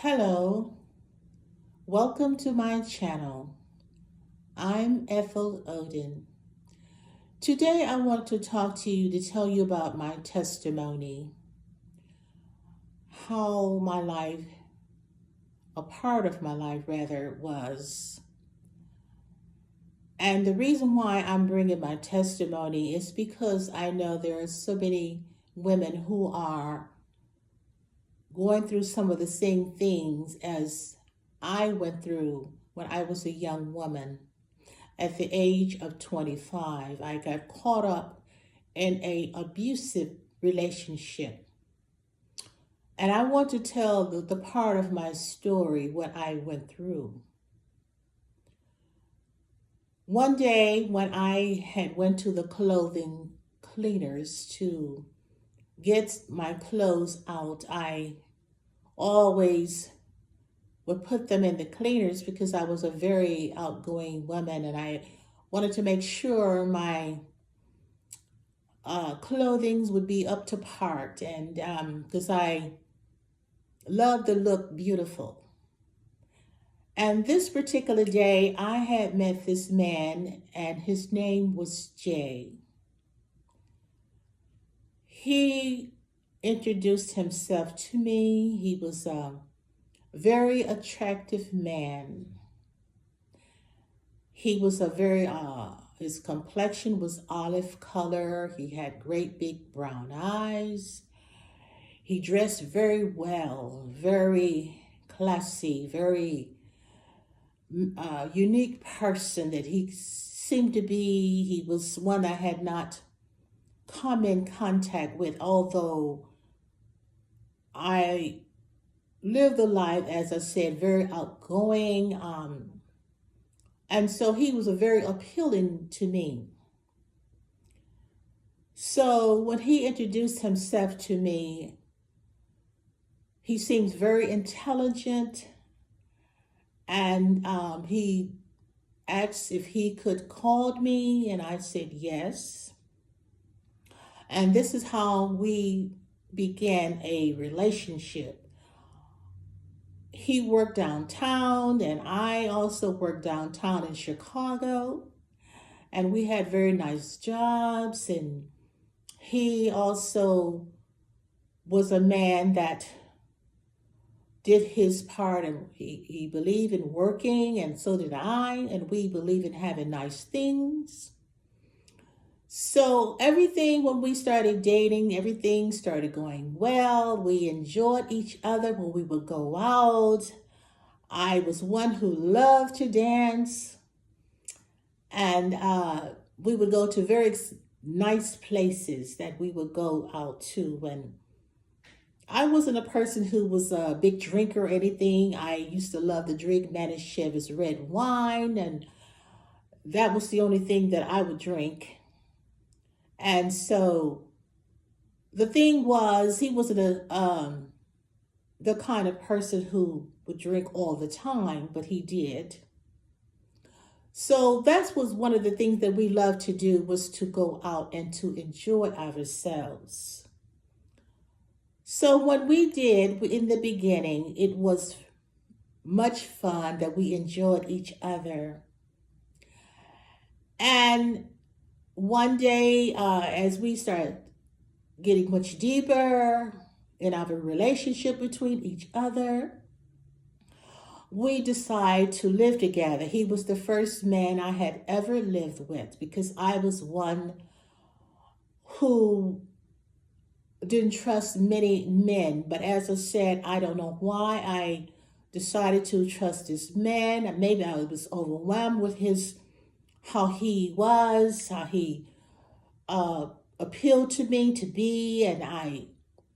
Hello, welcome to my channel. I'm Ethel Odin. Today I want to talk to you to tell you about my testimony, how my life, a part of my life rather, was. And the reason why I'm bringing my testimony is because I know there are so many women who are going through some of the same things as I went through when I was a young woman. At the age of 25, I got caught up in a abusive relationship. And I want to tell the part of my story, what I went through. One day when I had went to the clothing cleaners to get my clothes out, I always would put them in the cleaners because I was a very outgoing woman and I wanted to make sure my clothings would be up to part, and because I love to look beautiful. And this particular day, I had met this man, and his name was Jay. He introduced himself to me. He was a very attractive man. He was a very, his complexion was olive color. He had great big brown eyes. He dressed very well, very classy, very unique person that he seemed to be. He was one I had not come in contact with, although I lived a life, as I said, very outgoing. And so he was a very appealing to me. So when he introduced himself to me, he seems very intelligent, and he asked if he could call me, and I said yes. And this is how we began a relationship. He worked downtown, and I also worked downtown in Chicago, and we had very nice jobs. And he also was a man that did his part, and he believed in working, and so did I, and we believe in having nice things. So everything, when we started dating, everything started going well. We enjoyed each other when we would go out. I was one who loved to dance, and we would go to very nice places that we would go out to. And I wasn't a person who was a big drinker or anything. I used to love to drink Manischewitz red wine, and that was the only thing that I would drink. And so the thing was, he wasn't the kind of person who would drink all the time, but he did. So that was one of the things that we loved to do, was to go out and to enjoy ourselves. So what we did in the beginning, it was much fun, that we enjoyed each other. And one day, as we started getting much deeper in our relationship between each other, we decided to live together. He was the first man I had ever lived with, because I was one who didn't trust many men. But as I said, I don't know why I decided to trust this man. Maybe I was overwhelmed with how he was, how he appealed to me to be, and I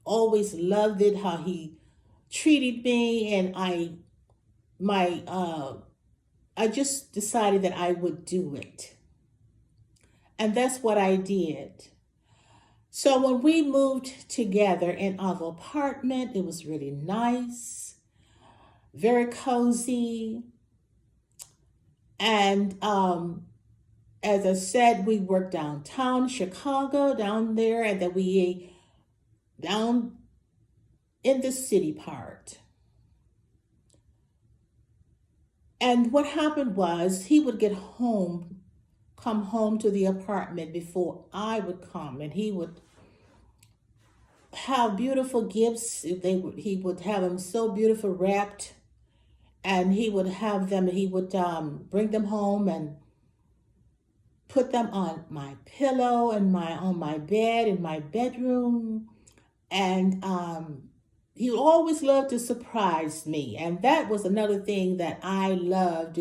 always loved it, how he treated me, and I just decided that I would do it. And that's what I did. So when we moved together in our apartment, it was really nice, very cozy. And as I said, we worked downtown Chicago, down there, and then we down in the city part. And what happened was he would come home to the apartment before I would come, and he would have beautiful gifts. He would have them so beautiful wrapped, and he would have them. He would bring them home and put them on my pillow and my on my bed in my bedroom, and he always loved to surprise me, and that was another thing that I loved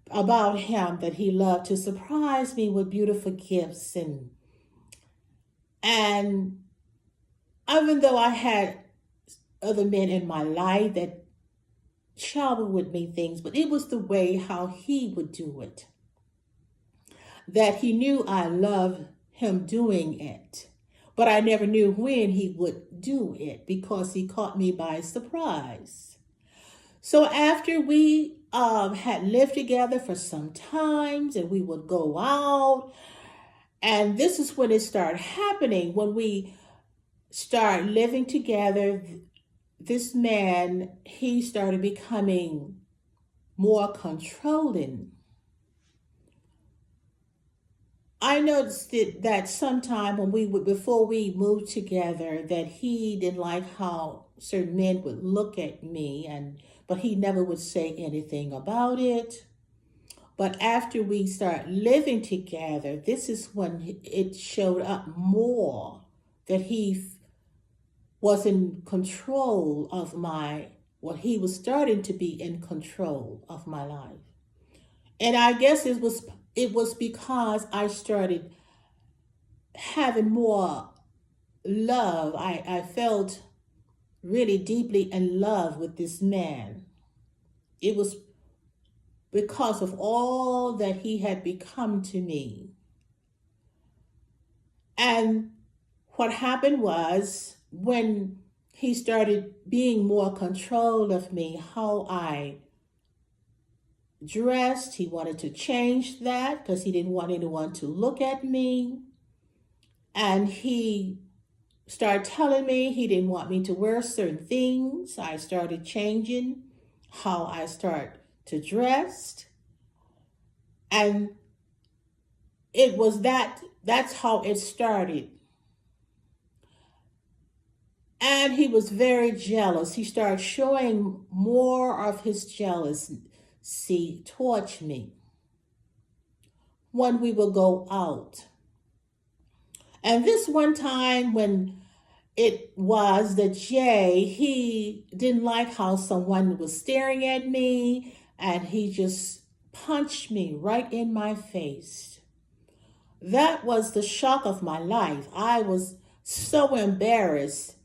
about him, that he loved to surprise me with beautiful gifts. And even though I had other men in my life that showered with me things, but it was the way how he would do it, that he knew I loved him doing it, but I never knew when he would do it because he caught me by surprise. So after we had lived together for some times, and we would go out, and this is when it started happening. When we start living together, this man, he started becoming more controlling. I noticed that sometime when before we moved together, that he didn't like how certain men would look at me, but he never would say anything about it. But after we start living together, this is when it showed up more, that he was in control of he was starting to be in control of my life. And I guess it was because I started having more love. I felt really deeply in love with this man. It was because of all that he had become to me. And what happened was, when he started being more control of me, how I dressed, he wanted to change that because he didn't want anyone to look at me. And he started telling me he didn't want me to wear certain things. I started changing how I start to dress. And that's how it started. And he was very jealous. He started showing more of his jealousy towards me when we would go out. And this one time when it was that Jay, he didn't like how someone was staring at me, and he just punched me right in my face. That was the shock of my life. I was so embarrassed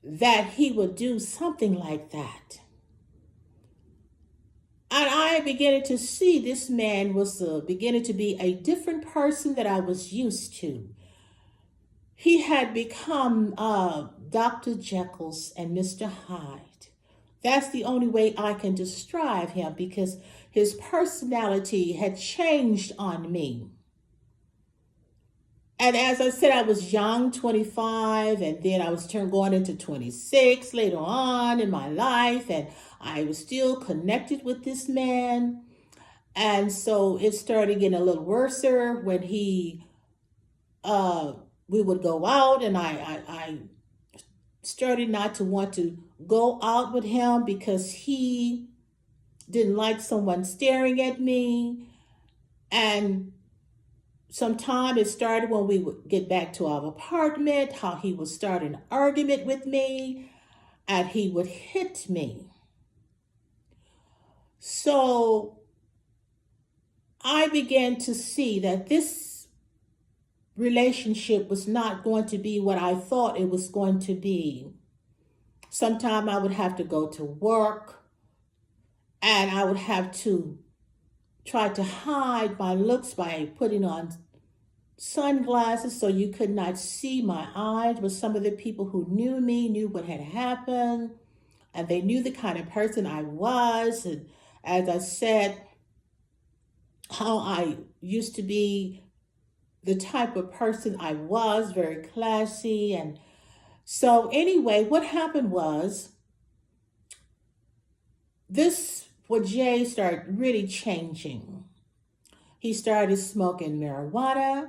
that he would do something like that. And I began to see this man was beginning to be a different person that I was used to. He had become Dr. Jekyll's and Mr. Hyde. That's the only way I can describe him, because his personality had changed on me. And as I said, I was young, 25, and then I was going into 26 later on in my life, and I was still connected with this man. And so it started getting a little worse when we would go out, and I started not to want to go out with him because he didn't like someone staring at me. And sometime it started when we would get back to our apartment, how he would start an argument with me and he would hit me. So I began to see that this relationship was not going to be what I thought it was going to be. Sometime I would have to go to work, and I would have to try to hide my looks by putting on sunglasses so you could not see my eyes. But some of the people who knew me knew what had happened, and they knew the kind of person I was. And as I said, how I used to be the type of person I was, very classy. And so anyway, what happened was, well, Jay started really changing. He started smoking marijuana.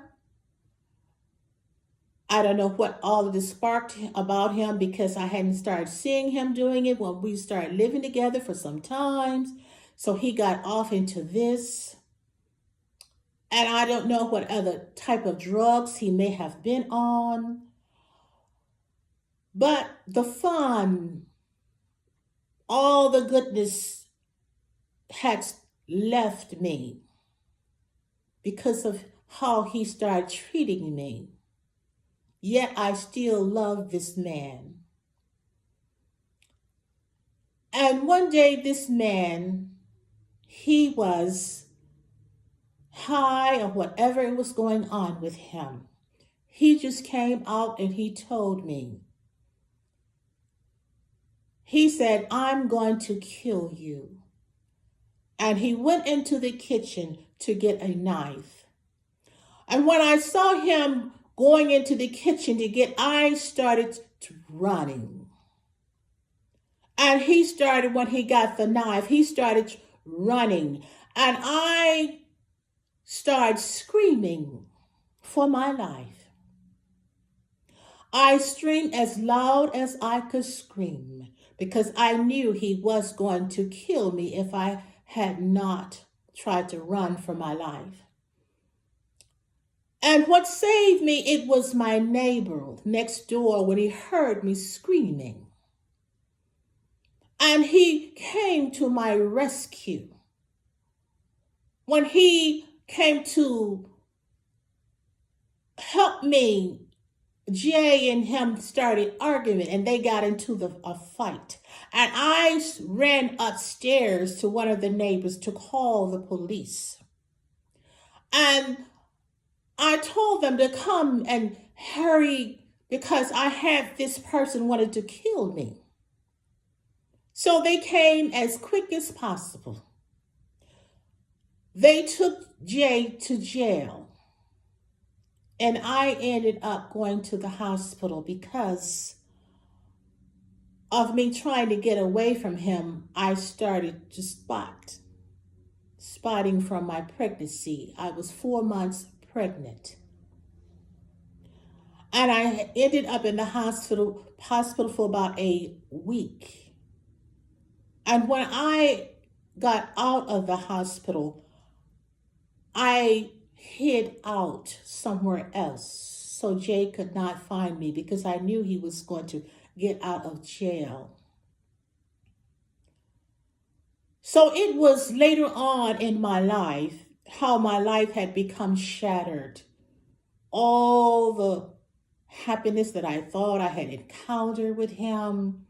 I don't know what all of this sparked about him because I hadn't started seeing him doing it when we started living together for some times. So he got off into this. And I don't know what other type of drugs he may have been on. But the fun, all the goodness had left me because of how he started treating me. Yet I still love this man. And one day, this man, he was high or whatever was going on with him. He just came out and he told me, he said, I'm going to kill you. And he went into the kitchen to get a knife. And when I saw him going into the kitchen to get, I started running. And he started, when he got the knife, he started running. And I started screaming for my life. I screamed as loud as I could scream because I knew he was going to kill me if I had not tried to run for my life. And what saved me, it was my neighbor next door when he heard me screaming. And he came to my rescue. When he came to help me, Jay and him started arguing and they got into a fight. And I ran upstairs to one of the neighbors to call the police. And I told them to come and hurry because I had this person wanted to kill me. So they came as quick as possible. They took Jay to jail. And I ended up going to the hospital because of me trying to get away from him. I started to spotting from my pregnancy. I was 4 months pregnant. And I ended up in the hospital for about a week. And when I got out of the hospital, I hid out somewhere else so Jay could not find me because I knew he was going to get out of jail. So it was later on in my life how my life had become shattered. All the happiness that I thought I had encountered with him,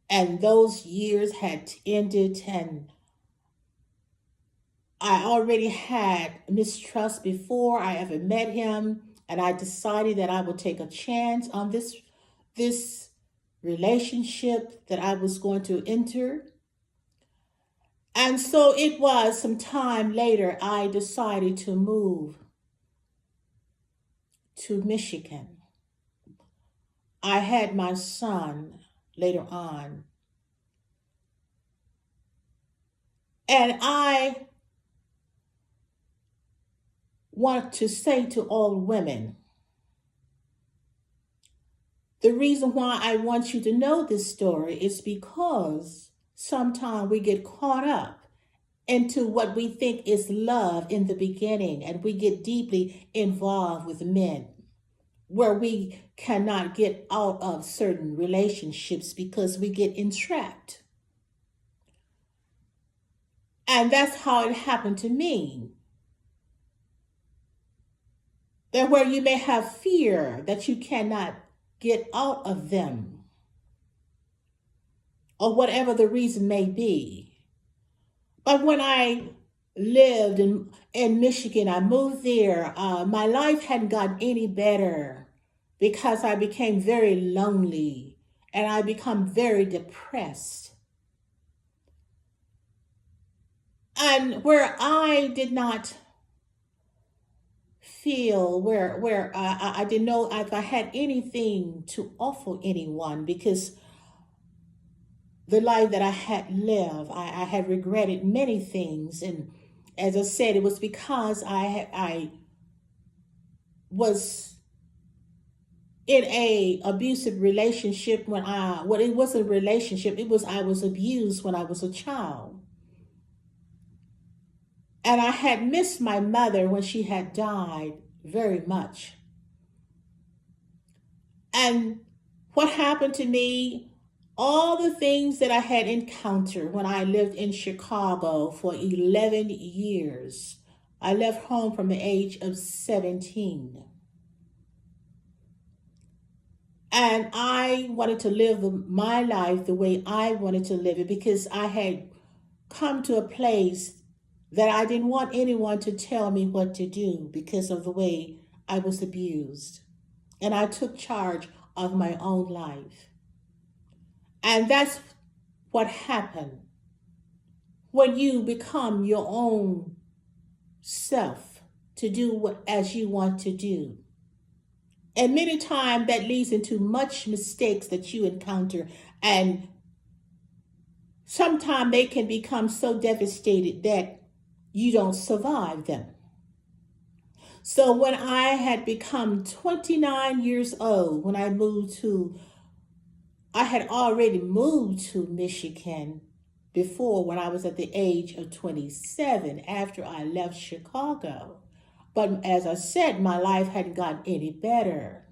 and those years had ended, and I already had mistrust before I ever met him, and I decided that I would take a chance on this relationship that I was going to enter. And so it was some time later I decided to move to Michigan. I had my son later on. And I want to say to all women, the reason why I want you to know this story is because sometimes we get caught up into what we think is love in the beginning, and we get deeply involved with men where we cannot get out of certain relationships because we get entrapped. And that's how it happened to me. That where you may have fear that you cannot get out of them, or whatever the reason may be. But when I lived in Michigan, I moved there, my life hadn't gotten any better because I became very lonely and I become very depressed. And where I did not feel, where I didn't know if I had anything to offer anyone, because the life that I had lived. I had regretted many things, and as I said, it was because I was in a abusive relationship when it wasn't a relationship. It was I was abused when I was a child, and I had missed my mother when she had died very much. And what happened to me, all the things that I had encountered when I lived in Chicago for 11 years. I left home from the age of 17. And I wanted to live my life the way I wanted to live it, because I had come to a place that I didn't want anyone to tell me what to do because of the way I was abused. And I took charge of my own life. And that's what happened when you become your own self to do what as you want to do. And many times that leads into much mistakes that you encounter, and sometimes they can become so devastated that you don't survive them. So when I had become 29 years old, when I had already moved to Michigan before, when I was at the age of 27 after I left Chicago. But as I said, my life hadn't gotten any better.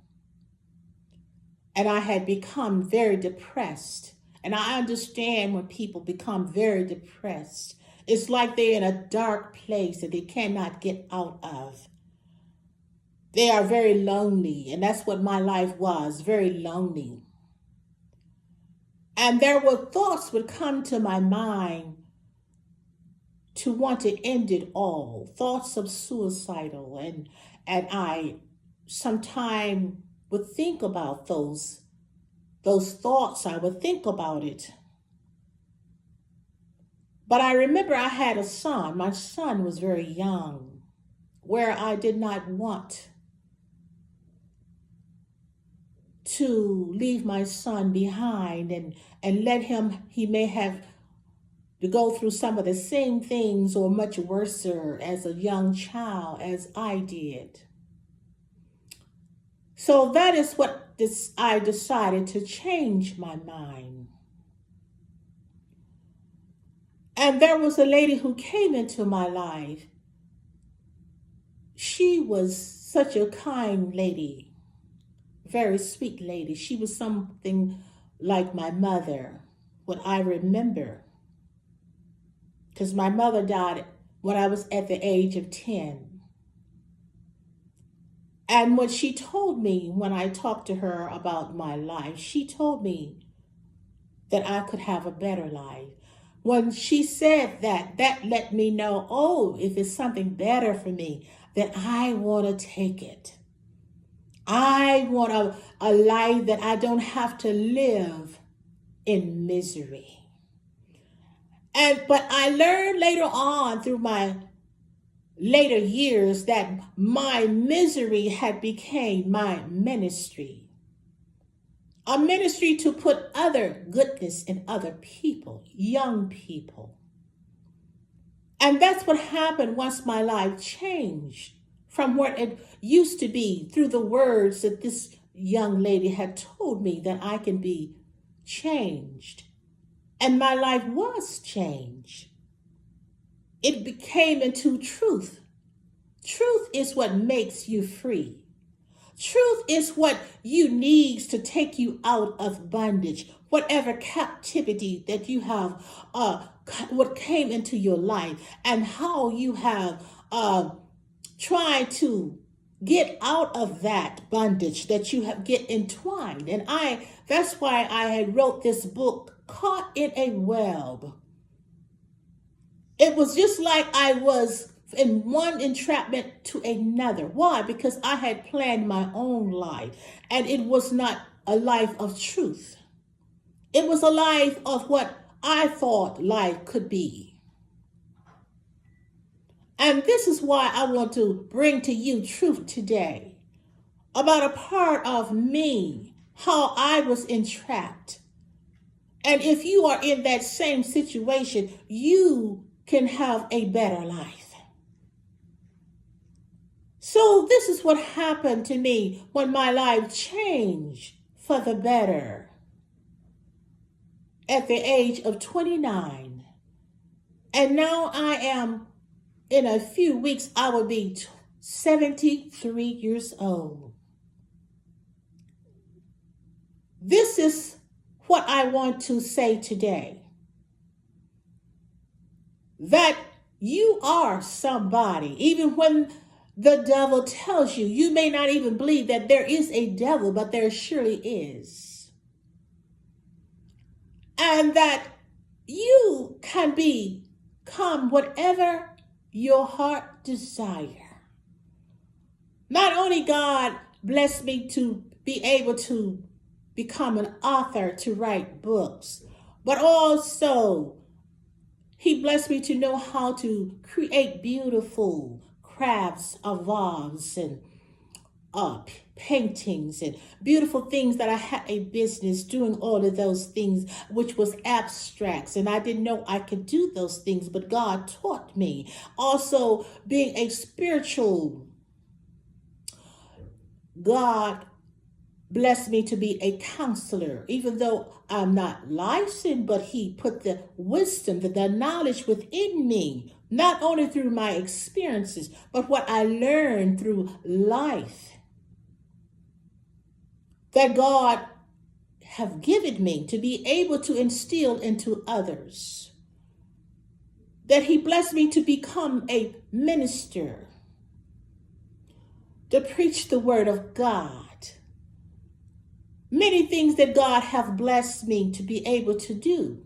And I had become very depressed. And I understand when people become very depressed. It's like they're in a dark place that they cannot get out of. They are very lonely. And that's what my life was, very lonely. And there were thoughts would come to my mind to want to end it all, thoughts of suicidal, and I sometimes would think about those thoughts. I would think about it. But I remember I had a son. My son was very young, where I did not want to leave my son behind and let him, he may have to go through some of the same things or much worse as a young child as I did. So that is what I decided to change my mind. And there was a lady who came into my life. She was such a kind lady, very sweet lady. She was something like my mother, what I remember. Because my mother died when I was at the age of 10. And what she told me when I talked to her about my life, she told me that I could have a better life. When she said that, that let me know, oh, if it's something better for me, that I want to take it. I want a life that I don't have to live in misery. But I learned later on through my later years that my misery had become my ministry. A ministry to put other goodness in other people, young people. And that's what happened once my life changed from what it used to be, through the words that this young lady had told me that I can be changed. And my life was changed. It became into truth. Truth is what makes you free. Truth is what you need to take you out of bondage, whatever captivity that you have, what came into your life, and how you have tried to get out of that bondage that you have get entwined. And that's why I had wrote this book, Caught in a Web. It was just like I was in one entrapment to another. Why? Because I had planned my own life, and it was not a life of truth. It was a life of what I thought life could be. And this is why I want to bring to you truth today about a part of me, how I was entrapped. And if you are in that same situation, you can have a better life. So this is what happened to me when my life changed for the better at the age of 29. And now I am, in a few weeks, I will be 73 years old. This is what I want to say today. That you are somebody, even when the devil tells you, you may not even believe that there is a devil, but there surely is. And that you can become whatever your heart desire. Not only God blessed me to be able to become an author, to write books, but also He blessed me to know how to create beautiful crafts of vases and paintings and beautiful things, that I had a business doing all of those things, which was abstracts. And I didn't know I could do those things, but God taught me. Also being a spiritual, God blessed me to be a counselor, even though I'm not licensed, but He put the wisdom, the knowledge within me, not only through my experiences, but what I learned through life, that God have given me to be able to instill into others. That He blessed me to become a minister, to preach the word of God. Many things that God have blessed me to be able to do.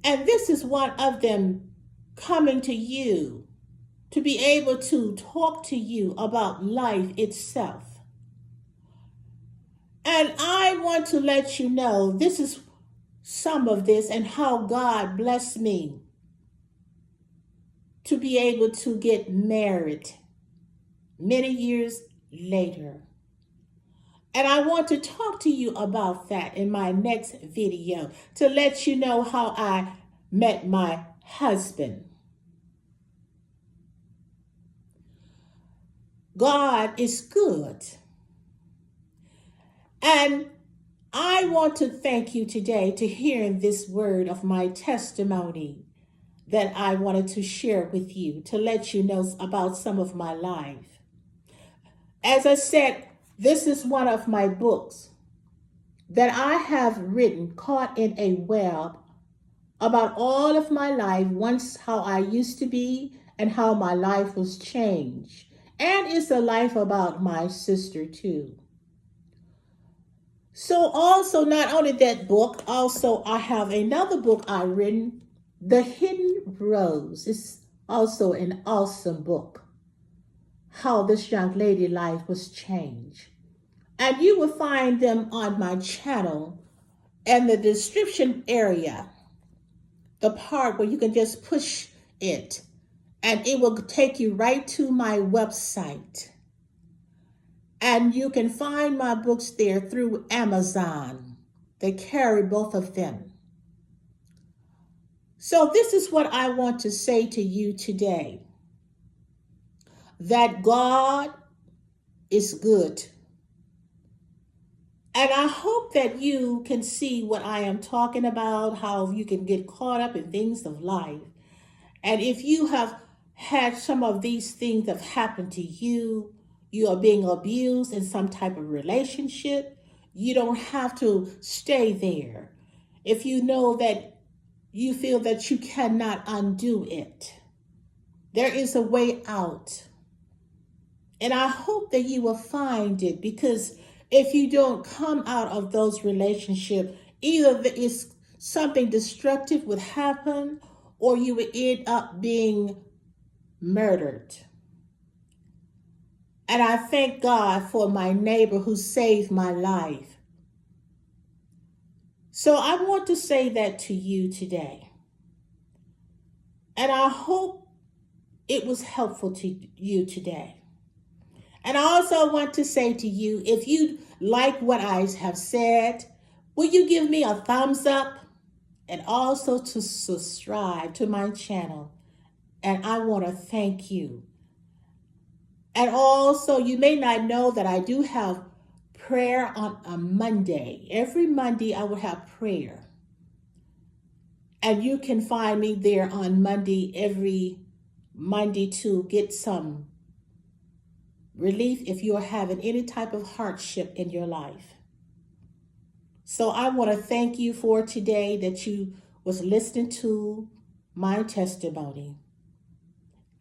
And this is one of them, coming to you, to be able to talk to you about life itself. And I want to let you know, this is some of this and how God blessed me to be able to get married many years later. And I want to talk to you about that in my next video, to let you know how I met my husband. God is good. And I want to thank you today to hearing this word of my testimony that I wanted to share with you, to let you know about some of my life. As I said, this is one of my books that I have written, Caught in a Web, about all of my life, once how I used to be and how my life was changed. And it's a life about my sister too. So also, not only that book, also I have another book I written, The Hidden Rose. It's also an awesome book, how this young lady life was changed. And you will find them on my channel and the description area, the part where you can just push it and it will take you right to my website. And you can find my books there through Amazon. They carry both of them. So this is what I want to say to you today. That God is good. And I hope that you can see what I am talking about, how you can get caught up in things of life. And if you have had some of these things that have happened to you, you are being abused in some type of relationship, you don't have to stay there. If you know that you feel that you cannot undo it, there is a way out. And I hope that you will find it, because if you don't come out of those relationships, either it's something destructive would happen or you would end up being murdered. And I thank God for my neighbor who saved my life. So I want to say that to you today. And I hope it was helpful to you today. And I also want to say to you, if you like what I have said, Will you give me a thumbs up and also to subscribe to my channel? And I want to thank you. And also, you may not know that I do have prayer on a Monday. Every Monday, I will have prayer. And you can find me there on Monday, every Monday, to get some relief if you're having any type of hardship in your life. So I want to thank you for today that you was listening to my testimony.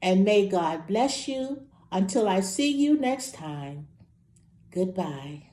And may God bless you until I see you next time. Goodbye.